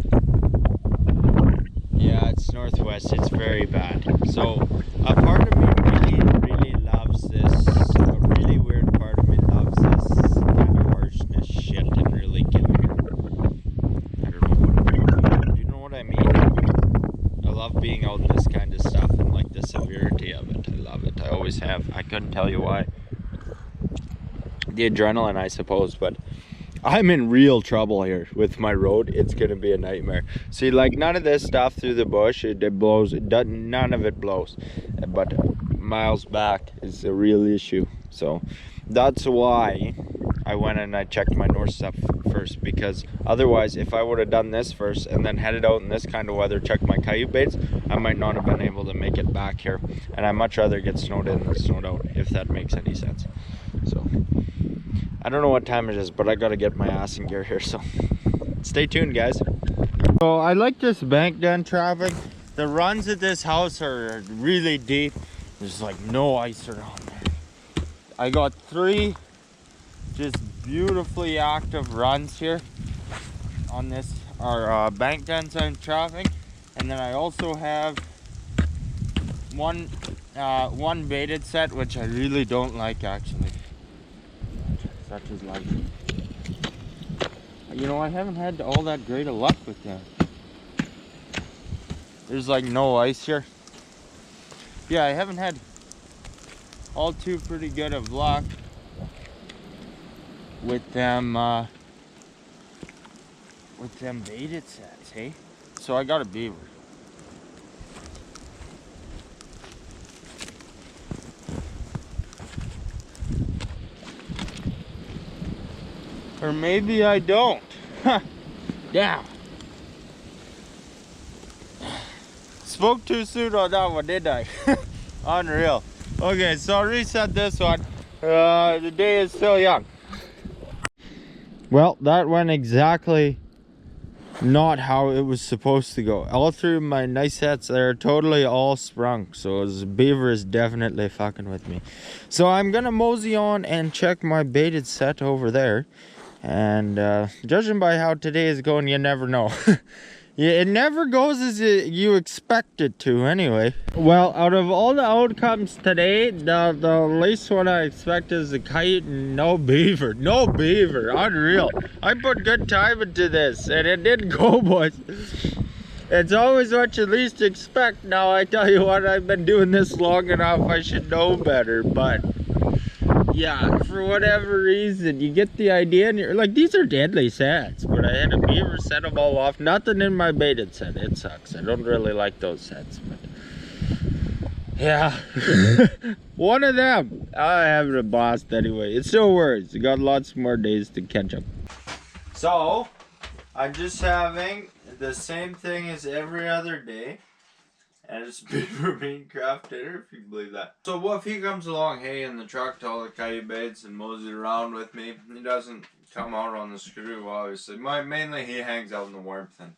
Yeah, it's northwest. It's very bad. So a part of me really loves this. A really weird part of me loves this kind of harshness shit and really giving it. I don't know what it means. Do you know what I mean? I love being out in this kind of stuff and like the severity of it. I love it. I always have. I couldn't tell you why. The adrenaline, I suppose, but I'm in real trouble here with my road. It's gonna be a nightmare. See, like, none of this stuff through the bush, it blows. It doesn't, none of it blows, but miles back is a real issue. So that's why I went and I checked my north stuff first, because otherwise, if I would have done this first and then headed out in this kind of weather, checked my coyote baits, I might not have been able to make it back here. And I'd much rather get snowed in than snowed out, if that makes any sense. So I don't know what time it is, but I gotta get my ass in gear here, so stay tuned, guys. So I like this bank den traffic. The runs at this house are really deep. There's like no ice around there. I got 3 just beautifully active runs here on this, our bank dens I'm trapping, and then I also have one baited set, which I really don't like, actually. Such is life. You know, I haven't had all that great of luck with them. There's like no ice here. Yeah, I haven't had all too pretty good of luck with them baited sets, hey? So I got a beaver. Or maybe I don't. Damn. Spoke too soon on that one, didn't I? Unreal. Okay, so I'll reset this one. The day is still young. Well, that went exactly not how it was supposed to go. All through my nice sets, they're totally all sprung. So this beaver is definitely fucking with me. So I'm gonna mosey on and check my baited set over there. And judging by how today is going, you never know. Yeah, it never goes as you expect it to anyway. Well, out of all the outcomes today, the least one I expect is a kite and no beaver. No beaver, unreal. I put good time into this and it didn't go, boys. It's always what you least expect. Now I tell you what, I've been doing this long enough, I should know better, but yeah, for whatever reason, you get the idea and you're like, these are deadly sets. But I had a beaver, set them all off. Nothing in my baited set. It sucks. I don't really like those sets, but yeah. One of them. I haven't a blast anyway. It still works. I got lots more days to catch up. So, I'm just having the same thing as every other day. And it's beaver bean craft dinner, if you can believe that. So what if he comes along, hey, in the truck to all the coyote baits and moseys around with me? He doesn't come out on the screw, obviously. Mainly he hangs out in the warmth, and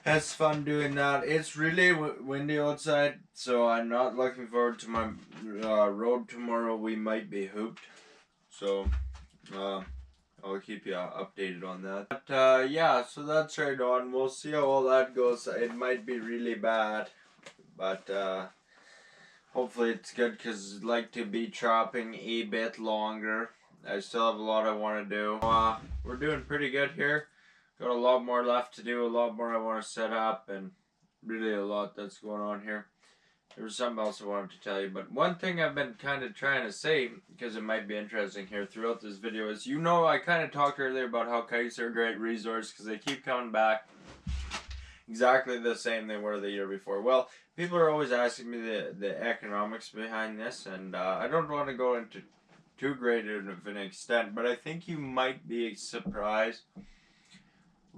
it's fun doing that. It's really windy outside, so I'm not looking forward to my road tomorrow. We might be hooped, so I'll keep you updated on that. But yeah, so that's right on. We'll see how all that goes. It might be really bad, but hopefully it's good, because I'd like to be trapping a bit longer. I still have a lot I want to do. We're doing pretty good here. Got a lot more left to do, a lot more I want to set up, and really a lot that's going on here. There was something else I wanted to tell you, but one thing I've been kind of trying to say, because it might be interesting here throughout this video, is, you know, I kind of talked earlier about how kites are a great resource because they keep coming back exactly the same they were the year before. Well, people are always asking me the economics behind this, and I don't want to go into too great of an extent, but I think you might be surprised.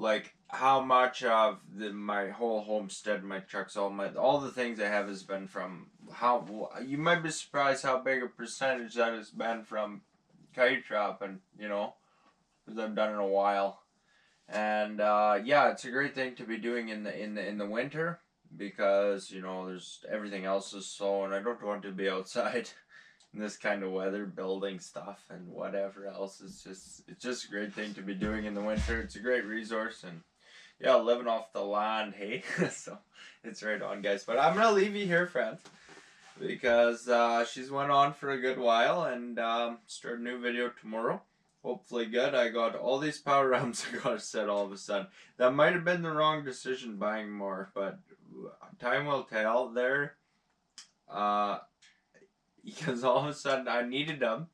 like how much of my whole homestead, my trucks, all the things I have has been from how, you might be surprised how big a percentage that has been from coyote trapping, you know, because I've done it a while. And yeah, it's a great thing to be doing in the winter, because you know there's everything else is slow, and I don't want to be outside in this kind of weather building stuff and whatever else. It's just a great thing to be doing in the winter. It's a great resource, and yeah, living off the land, hey. So it's right on, guys. But I'm gonna leave you here, friends, because she's went on for a good while, and start a new video tomorrow. Hopefully good. I got all these power ramps I got set all of a sudden. That might have been the wrong decision buying more, but time will tell there. Because all of a sudden I needed them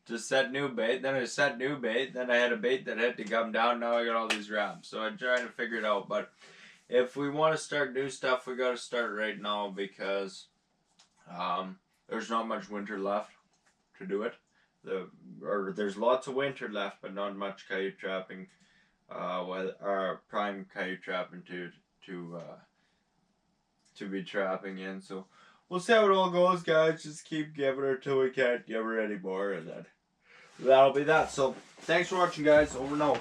to set new bait. Then I set new bait. Then I had a bait that had to come down. Now I got all these ramps. So I'm trying to figure it out. But if we want to start new stuff, we got to start right now, because there's not much winter left to do it. There's lots of winter left, but not much coyote trapping. Prime coyote trapping to be trapping in. So we'll see how it all goes, guys. Just keep giving her till we can't give her anymore, and then that'll be that. So thanks for watching, guys. Over and out.